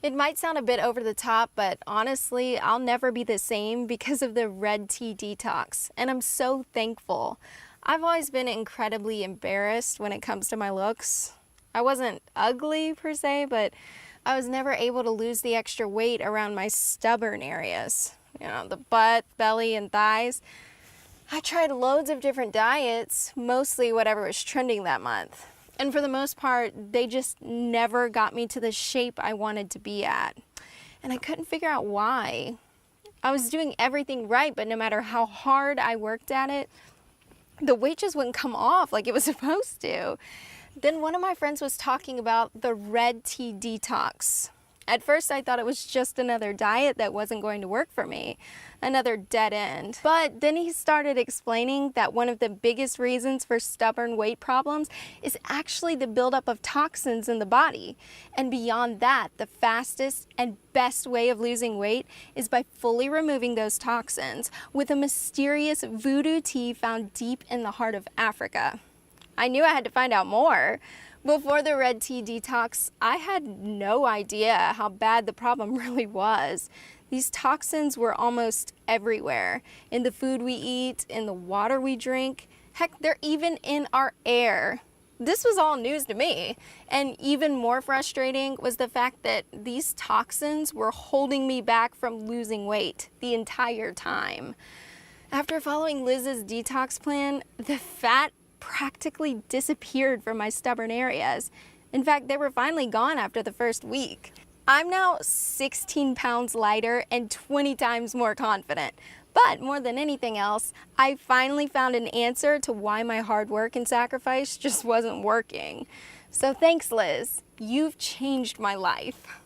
It might sound a bit over the top, but honestly, I'll never be the same because of the Red Tea Detox, and I'm so thankful. I've always been incredibly embarrassed when it comes to my looks. I wasn't ugly per se, but I was never able to lose the extra weight around my stubborn areas. You know, the butt, belly, and thighs. I tried loads of different diets, mostly whatever was trending that month. And for the most part, they just never got me to the shape I wanted to be at. And I couldn't figure out why. I was doing everything right, but no matter how hard I worked at it, the weight just wouldn't come off like it was supposed to. Then one of my friends was talking about the Red Tea Detox. At first, I thought it was just another diet that wasn't going to work for me, another dead end. But then he started explaining that one of the biggest reasons for stubborn weight problems is actually the buildup of toxins in the body. And beyond that, the fastest and best way of losing weight is by fully removing those toxins with a mysterious voodoo tea found deep in the heart of Africa. I knew I had to find out more. Before the Red Tea Detox, I had no idea how bad the problem really was. These toxins were almost everywhere, in the food we eat, in the water we drink. Heck, they're even in our air. This was all news to me. And even more frustrating was the fact that these toxins were holding me back from losing weight the entire time. After following Liz's detox plan, the fat practically disappeared from my stubborn areas. In fact, they were finally gone after the first week. I'm now 16 pounds lighter and 20 times more confident. But more than anything else, I finally found an answer to why my hard work and sacrifice just wasn't working. So thanks, Liz. You've changed my life.